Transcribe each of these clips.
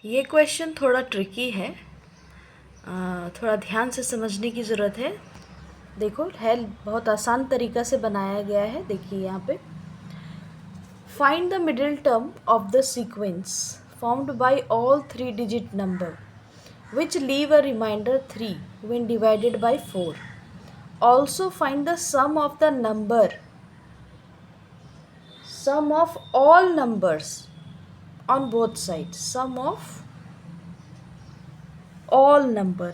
ये क्वेश्चन थोड़ा ट्रिकी है, थोड़ा ध्यान से समझने की ज़रूरत है। देखो, है बहुत आसान तरीक़ा से बनाया गया है। देखिए यहाँ पे, find the middle term of the sequence formed by all 3-digit number which leave a remainder 3 when divided by 4. Also find the sum of all numbers on both sides. Sum of all number,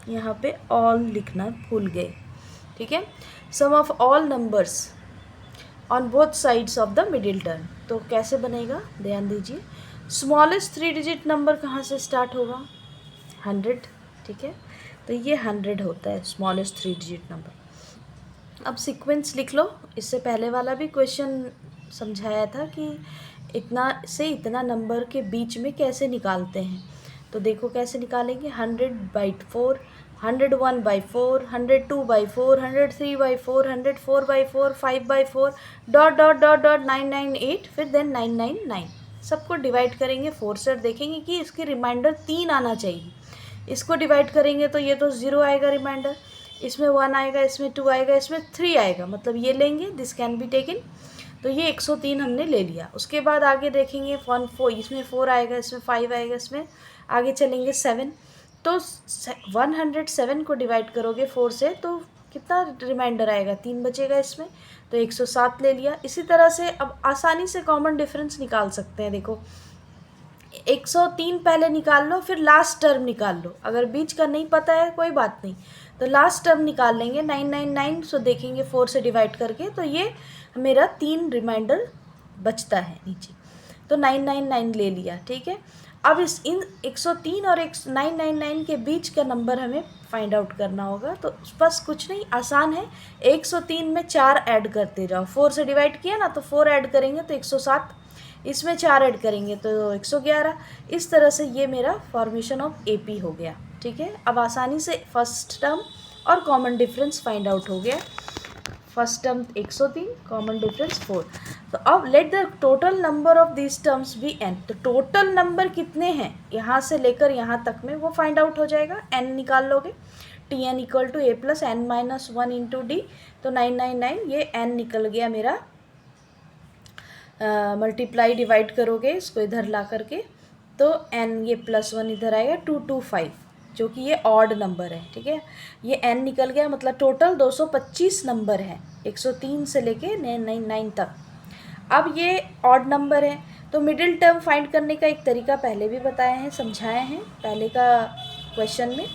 यहाँ पे all लिखना भूल गए, ठीक है। Sum of all numbers on both sides of the middle term. तो कैसे बनेगा, ध्यान दीजिए। स्मॉलेस्ट 3-digit नंबर कहाँ से स्टार्ट होगा, 100, ठीक है। तो ये 100 होता है स्मॉलेस्ट 3-digit नंबर। अब सीक्वेंस लिख लो। इससे पहले वाला भी क्वेश्चन समझाया था कि इतना से इतना नंबर के बीच में कैसे निकालते हैं। तो देखो कैसे निकालेंगे, 100/4, 101/4, 102/4, 103/4, 104/4, 5/4, डॉट डॉट डॉट डॉट 998, फिर देन 999। सबको डिवाइड करेंगे 4 से, देखेंगे कि इसके रिमाइंडर 3 आना चाहिए। इसको डिवाइड करेंगे तो ये तो 0 आएगा रिमाइंडर, इसमें 1 आएगा, इसमें 2 आएगा, इसमें 3 आएगा, मतलब ये लेंगे, दिस कैन बी टेकन। तो ये 103 हमने ले लिया। उसके बाद आगे देखेंगे 4, इसमें 4 आएगा, इसमें 5 आएगा, इसमें आगे चलेंगे 7। तो 107 को डिवाइड करोगे 4 से तो कितना रिमाइंडर आएगा, 3 बचेगा इसमें, तो 107 ले लिया। इसी तरह से अब आसानी से कॉमन डिफरेंस निकाल सकते हैं। देखो, 103 पहले निकाल लो, फिर लास्ट टर्म निकाल लो। अगर बीच का नहीं पता है कोई बात नहीं, तो लास्ट टर्म निकाल लेंगे 999। सो देखेंगे 4 से डिवाइड करके, तो ये मेरा 3 रिमाइंडर बचता है नीचे, तो 999 ले लिया, ठीक है। अब इन 103 और 999 के बीच का नंबर हमें फाइंड आउट करना होगा। तो बस कुछ नहीं, आसान है। 103 में 4 ऐड करते जाओ। 4 से डिवाइड किया ना, तो 4 ऐड करेंगे तो 107, इसमें 4 ऐड करेंगे तो 111। इस तरह से ये मेरा फॉर्मेशन ऑफ एपी हो गया, ठीक है। अब आसानी से फर्स्ट टर्म और कॉमन डिफरेंस फाइंड आउट हो गया। First term 103, common difference 4। तो अब let the total number of this terms be n। तो टोटल नंबर कितने हैं यहाँ से लेकर यहाँ तक में, वो फाइंड आउट हो जाएगा। n निकाल लोगे, Tn equal to a plus n minus 1 into d. तो 999, ये n निकल गया मेरा। मल्टीप्लाई डिवाइड करोगे इसको इधर ला करके, तो n ये +1 इधर आएगा, 225, जो कि ये ऑड नंबर है, ठीक है। ये n निकल गया, मतलब टोटल 225 नंबर है 103 से लेके 999 तक। अब ये ऑड नंबर है, तो मिडिल टर्म फाइंड करने का एक तरीका पहले भी बताए हैं, समझाए हैं पहले का क्वेश्चन में,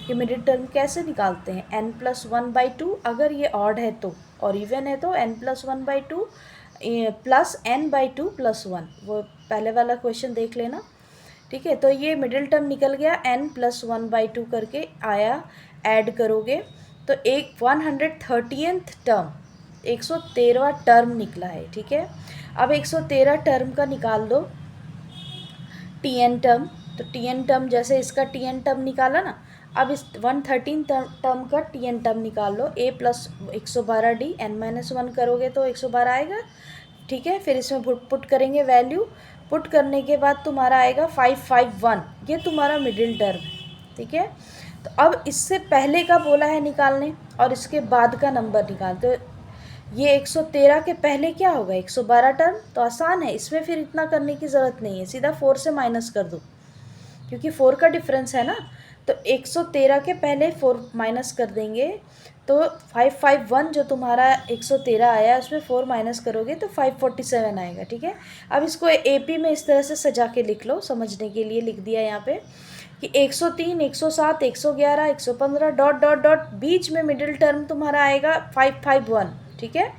कि मिडिल टर्म कैसे निकालते हैं। n+1/2 अगर ये ऑड है तो, और इवन है तो n+1/2 प्लस n/2 + 1, वो पहले वाला क्वेश्चन देख लेना, ठीक है। तो ये मिडिल टर्म निकल गया, n+1/2 करके आया, ऐड करोगे तो एक 130th टर्म, 113वां टर्म निकला है, ठीक है। अब 113 टर्म का निकाल दो Tn टर्म। तो Tn टर्म जैसे इसका Tn टर्म निकाला ना, अब इस 113 टर्म का Tn टर्म निकाल लो। a प्लस 112d, n-1 करोगे तो 112 आएगा, ठीक है। फिर इसमें पुट करेंगे वैल्यू, पुट करने के बाद तुम्हारा आएगा 551, ये तुम्हारा मिडिल टर्म है, ठीक है। तो अब इससे पहले का बोला है निकालने, और इसके बाद का नंबर निकाल। तो ये 113 के पहले क्या होगा, 112 टर्म। तो आसान है, इसमें फिर इतना करने की ज़रूरत नहीं है, सीधा 4 से माइनस कर दो, क्योंकि 4 का डिफरेंस है ना। तो 113 के पहले 4 माइनस कर देंगे, तो 551 जो तुम्हारा 113 आया, उसमें 4 माइनस करोगे तो 547 आएगा, ठीक है। अब इसको एपी में इस तरह से सजा के लिख लो, समझने के लिए लिख दिया यहाँ पे कि 103, 107, 111, 115 डॉट डॉट डॉट, बीच में मिडिल टर्म तुम्हारा आएगा 551, ठीक है।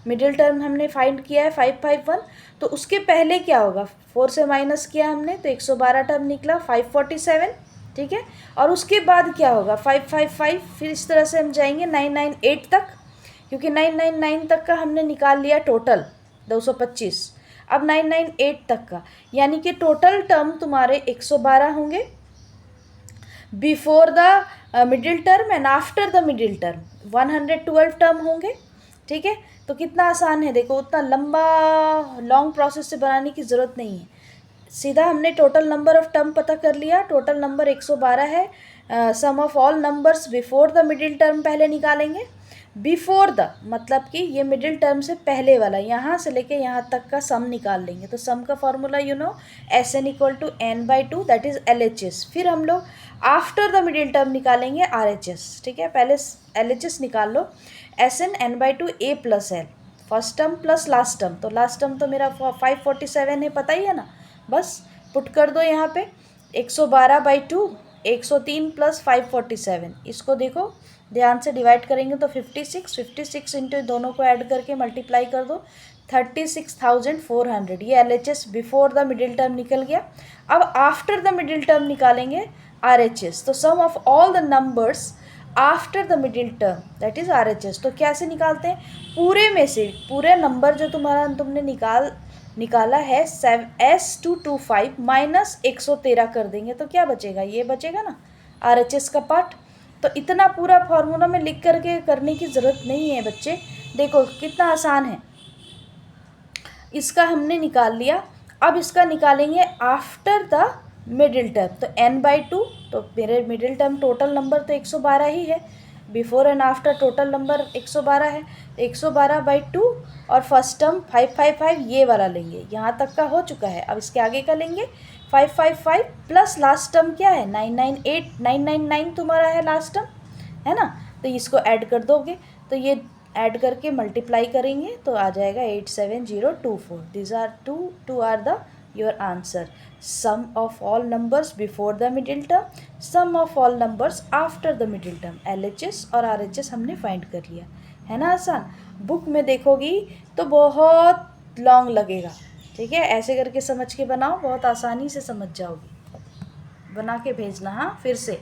मिडिल टर्म हमने फाइंड किया है 551, तो उसके पहले क्या होगा, 4 से माइनस किया हमने तो 112 टर्म निकला, 547, ठीक है। और उसके बाद क्या होगा, 555, फिर इस तरह से हम जाएंगे 998 तक, क्योंकि 999 तक का हमने निकाल लिया टोटल 225। अब 998 तक का, यानी कि टोटल टर्म तुम्हारे 112 होंगे before the middle term and after the middle term 112 term होंगे, ठीक है। तो कितना आसान है, देखो उतना लंबा लॉन्ग प्रोसेस से बनाने की ज़रूरत नहीं है, सीधा हमने टोटल नंबर ऑफ टर्म पता कर लिया, टोटल नंबर 112 है। Sum of all numbers before the middle term पहले निकालेंगे। बिफोर द मतलब कि ये मिडिल टर्म से पहले वाला, यहाँ से लेके यहाँ तक का सम निकाल लेंगे। तो सम का formula you know Sn equal to n/2 that is LHS। फिर हम लोग आफ्टर द मिडिल टर्म निकालेंगे RHS, ठीक है। पहले LHS निकाल लो, Sn n/2 a plus l, first term plus last term. तो लास्ट टर्म तो मेरा 547 है, पता ही है ना, बस पुट कर दो यहाँ पे 112/2, 103 प्लस 547, इसको देखो ध्यान से डिवाइड करेंगे तो 56 इंटू दोनों को ऐड करके मल्टीप्लाई कर दो 36,400। ये LHS before the middle term निकल गया। अब आफ्टर द मिडिल टर्म निकालेंगे RHS। तो sum of all the numbers after the middle term that is RHS। तो कैसे निकालते हैं, पूरे में से पूरे नंबर जो तुमने निकाला है S225 माइनस 113 कर देंगे तो क्या बचेगा, ये बचेगा ना RHS का पार्ट। तो इतना पूरा फार्मूला में लिख करके करने की ज़रूरत नहीं है बच्चे, देखो कितना आसान है। इसका हमने निकाल लिया, अब इसका निकालेंगे आफ्टर द मिडिल टर्म। तो n/2, तो मेरे मिडिल टर्म टोटल नंबर तो 112 ही है, before and after total number 112 है। 112/2 और फर्स्ट टर्म 555 ये वाला लेंगे, यहाँ तक का हो चुका है। अब इसके आगे का लेंगे 555 प्लस लास्ट टर्म क्या है 999 तुम्हारा है लास्ट टर्म, है ना। तो इसको ऐड कर दोगे, तो ये ऐड करके मल्टीप्लाई करेंगे तो आ जाएगा 87024। This are to are the your answer. Sum of all numbers before the middle term, sum of all numbers after the middle term, LHS और RHS हमने फाइंड कर लिया, है ना आसान। बुक में देखोगी तो बहुत लॉन्ग लगेगा, ठीक है। ऐसे करके समझ के बनाओ, बहुत आसानी से समझ जाओगी। बना के भेजना हाँ फिर से।